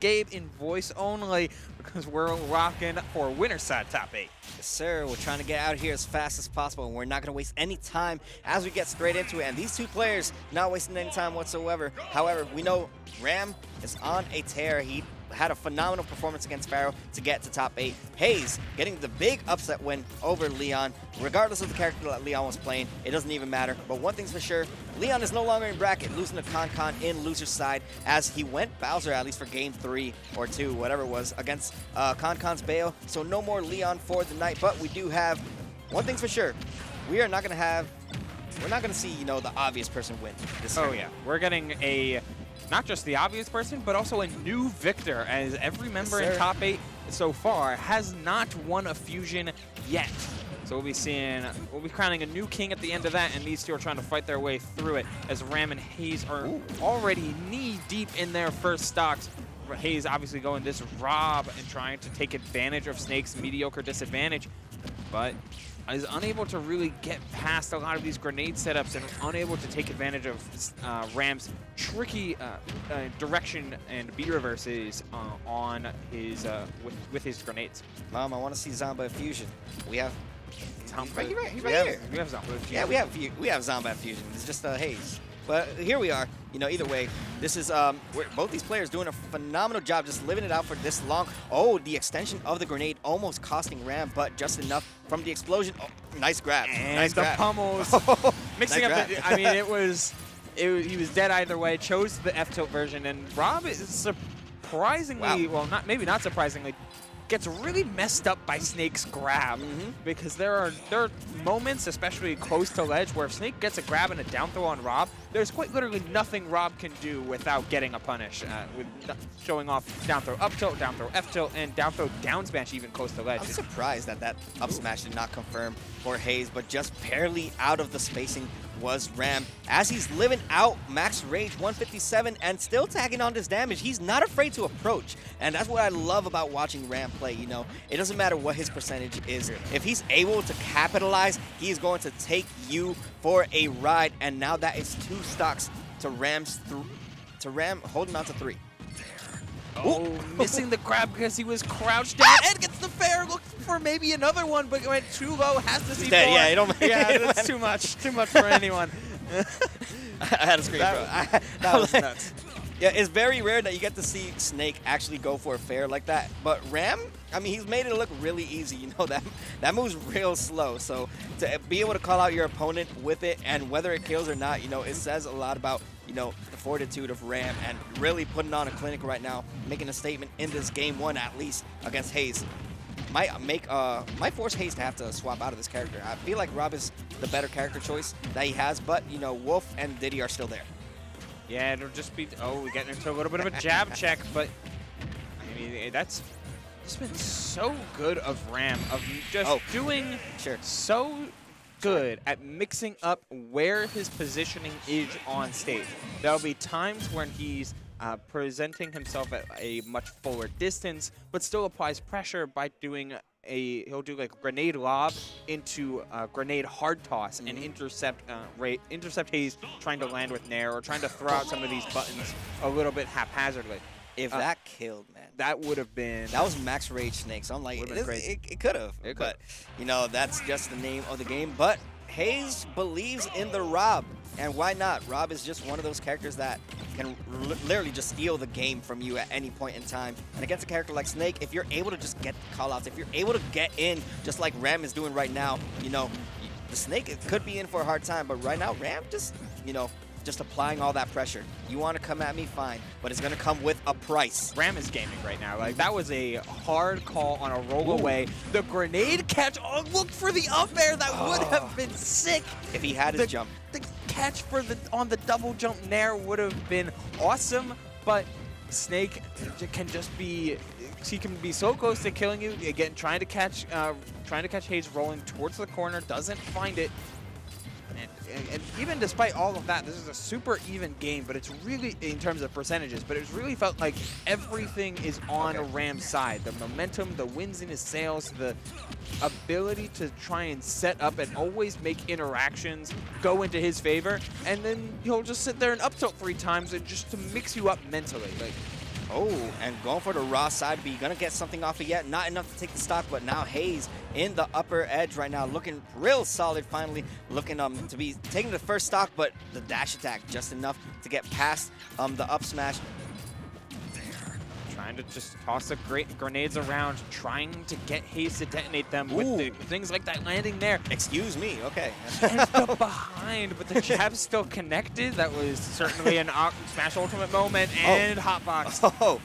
Gabe in voice only because we're rocking for winner side top 8. Yes, sir. We're trying to get out of here as fast as possible, and we're not going to waste any time as we get straight into it. And these two players not wasting any time whatsoever. However, we know Ram is on a tear. He had a phenomenal performance against Pharaoh to get to top 8. Haze getting the big upset win over Leon. Regardless of the character that Leon was playing, it doesn't even matter. But one thing's for sure, Leon is no longer in bracket, losing to Con in loser's side as he went Bowser, at least for game 3 or 2, whatever it was, against Con's Bayo. So no more Leon for the night. But we do have one thing's for sure, we're not going to see, you know, the obvious person win this Oh, tournament. yeah. We're getting a not just the obvious person, but also a new victor, as every member in top 8 so far has not won a fusion yet. So we'll be crowning a new king at the end of that, and these two are trying to fight their way through it as Ram and Haze are already knee-deep in their first stocks. Haze obviously going this Rob and trying to take advantage of Snake's mediocre disadvantage, but is unable to really get past a lot of these grenade setups and unable to take advantage of Ram's tricky direction and B reverses on his with his grenades. Mom, I want to see Zomba Fusion. We have Zomba. He's right here. We have Zomba. Yeah, we have Zomba Fusion. It's just Haze. But here we are. You know, either way, this is both these players doing a phenomenal job just living it out for this long. Oh, the extension of the grenade almost costing Ram, but just enough from the explosion. Oh, nice grab. And nice the grab. pummels. Mixing nice up the, I mean, he was dead either way, chose the F-tilt version, and Rob is surprisingly, well, maybe not surprisingly, gets really messed up by Snake's grab, because there are moments, especially close to ledge, where if Snake gets a grab and a down throw on Rob, there's quite literally nothing Rob can do without getting a punish, with showing off down throw up tilt, down throw F tilt, and down throw down smash even close to ledge. I'm surprised that up smash did not confirm for Haze, but just barely out of the spacing was Ram. As he's living out max rage 157 and still tagging on this damage, he's not afraid to approach. And that's what I love about watching Ram play, you know. It doesn't matter what his percentage is. If he's able to capitalize, he's going to take you for a ride. And now that is 2 stocks to Ram holding on to 3. Oh, missing the grab because he was crouched down and gets the fair. Look for maybe another one, but went too low. Has to see more. Yeah, you don't. Yeah, that's too much. Too much for anyone. I had a screen, bro. That was nuts. Yeah, it's very rare that you get to see Snake actually go for a fair like that. But Ram, I mean, he's made it look really easy. You know, that move's real slow. So to be able to call out your opponent with it, and whether it kills or not, you know, it says a lot about, you know, the fortitude of Ram and really putting on a clinic right now, making a statement in this game 1 at least against Haze. Might force Haze to have to swap out of this character. I feel like Rob is the better character choice that he has, but, you know, Wolf and Diddy are still there. Yeah, it'll just be, we're getting into a little bit of a jab check, but I mean, that's just been so good of Ram, of just doing so good at mixing up where his positioning is on stage. There'll be times when he's presenting himself at a much fuller distance, but still applies pressure by doing he'll do like a grenade lob into a grenade hard toss and intercept Haze trying to land with Nair or trying to throw out some of these buttons a little bit haphazardly. If that killed, man. That would have been... That was max rage Snake, so I'm like, it could have. But, you know, that's just the name of the game. But Haze believes in the Rob, and why not? Rob is just one of those characters that can literally just steal the game from you at any point in time. And against a character like Snake, if you're able to just get call-outs, if you're able to get in just like Ram is doing right now, you know, the Snake could be in for a hard time, but right now Ram just, you know, just applying all that pressure. You want to come at me, fine, but it's going to come with a price. Ram is gaming right now. Like, that was a hard call on a roll away. The grenade catch, look for the up air. That would have been sick. If he had his jump. The catch for on the double jump Nair would have been awesome, but Snake can just be, he can be so close to killing you. Again, trying to catch Haze rolling towards the corner, doesn't find it. And even despite all of that, this is a super even game, but it's really, in terms of percentages, but it's really felt like everything is on Ram's side. The momentum, the winds in his sails, the ability to try and set up and always make interactions go into his favor, and then he'll just sit there and up tilt 3 times and just to mix you up mentally. Like, Oh, and going for the raw side B. Gonna get something off it yet. Not enough to take the stock, but now Haze in the upper edge right now, looking real solid finally. Looking to be taking the first stock, but the dash attack just enough to get past the up smash. Trying to just toss the great grenades around, trying to get Haze to detonate them with the things like that landing there. Excuse me, okay. Ends up behind, but the jab's still connected. That was certainly an Smash Ultimate moment, and hotbox. Oh,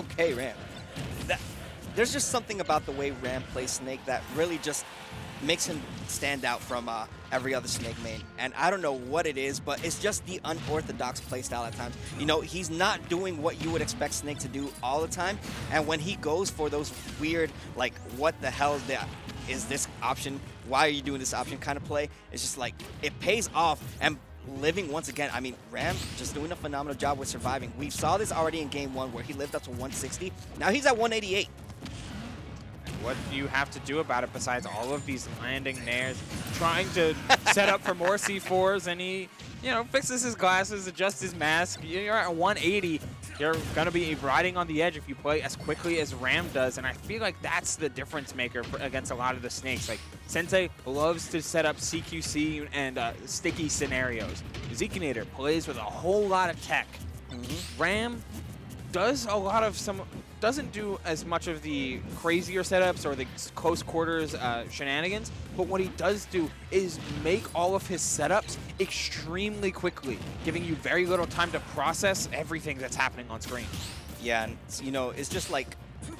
okay, Ram. There's just something about the way Ram plays Snake that really just makes him stand out from every other Snake main. And I don't know what it is, but it's just the unorthodox playstyle at times. You know, he's not doing what you would expect Snake to do all the time. And when he goes for those weird, like, what the hell is this option? Why are you doing this option kind of play? It's just like, it pays off. And living once again, I mean, Ram just doing a phenomenal job with surviving. We saw this already in game 1 where he lived up to 160. Now he's at 188. What do you have to do about it besides all of these landing nairs, trying to set up for more C4s, and he, you know, fixes his glasses, adjusts his mask. You're at 180. You're going to be riding on the edge if you play as quickly as Ram does, and I feel like that's the difference maker against a lot of the Snakes. Like, Sensei loves to set up CQC and sticky scenarios. Zekinator plays with a whole lot of tech. Ram does a lot of doesn't do as much of the crazier setups or the close quarters shenanigans, but what he does do is make all of his setups extremely quickly, giving you very little time to process everything that's happening on screen. Yeah, and you know, it's just like,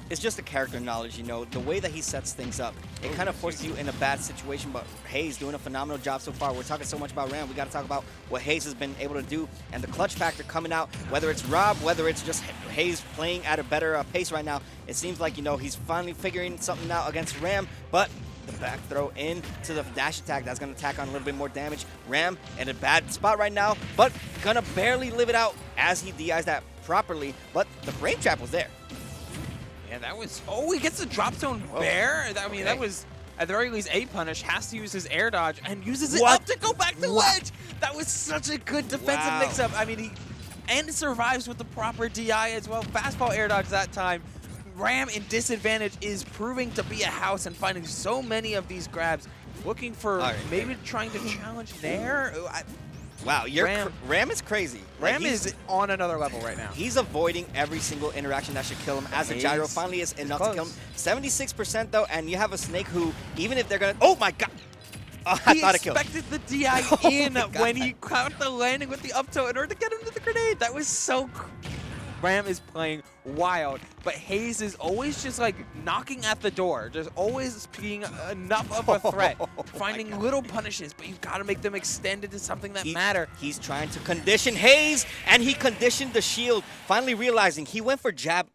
it's just the character knowledge, you know, the way that he sets things up. It kind of forces you in a bad situation, but Haze doing a phenomenal job so far. We're talking so much about Ram. We got to talk about what Haze has been able to do and the clutch factor coming out, whether it's Rob, whether it's just Haze playing at a better pace right now. It seems like, you know, he's finally figuring something out against Ram, but the back throw into the dash attack, that's going to tack on a little bit more damage. Ram in a bad spot right now, but gonna barely live it out as he DIs that properly, but the frame trap was there. Yeah, that was... Oh, he gets the drop zone bear. I mean, that was, at the very least, a punish. Has to use his air dodge and uses it up to go back to ledge. That was such a good defensive mix-up. I mean, he survives with the proper DI as well. Fastball air dodge that time. Ram in disadvantage is proving to be a house and finding so many of these grabs. Looking for maybe trying to challenge there. Wow, Ram is crazy. Ram is on another level right now. He's avoiding every single interaction that should kill him, as the gyro finally is enough to kill him. 76% though, and you have a Snake who, even if they're gonna, oh my god! Oh, I thought it killed him. He expected the DI in when he caught the landing with the up tilt in order to get him to the grenade. That was so Ram is playing wild, but Haze is always just like knocking at the door, just always being enough of a threat, finding little punishes, but you've got to make them extend into something that matter. He's trying to condition Haze, and he conditioned the shield, finally realizing he went for jab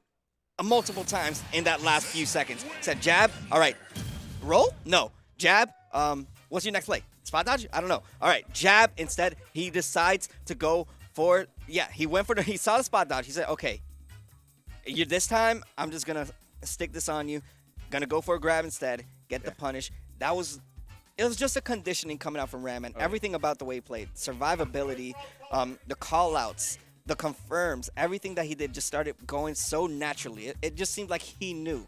multiple times in that last few seconds. Said jab, all right, roll? No, jab, what's your next play? Spot dodge? I don't know. All right, jab instead. He decides to go for, he saw the spot dodge. He said, okay, this time, I'm just going to stick this on you. Going to go for a grab instead, get the punish. It was just a conditioning coming out from Ram, and everything about the way he played. Survivability, the call-outs, the confirms, everything that he did just started going so naturally. It just seemed like he knew.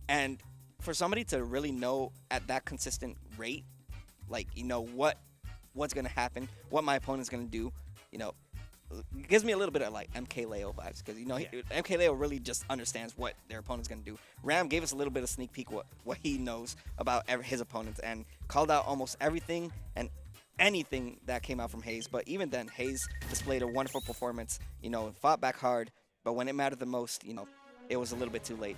And for somebody to really know at that consistent rate, like, you know, what's going to happen, what my opponent's going to do, you know, it gives me a little bit of like MKLeo vibes, because, you know, MKLeo really just understands what their opponent's going to do. Ram gave us a little bit of sneak peek what he knows about his opponents and called out almost everything and anything that came out from Haze. But even then, Haze displayed a wonderful performance, you know, fought back hard, but when it mattered the most, you know, it was a little bit too late.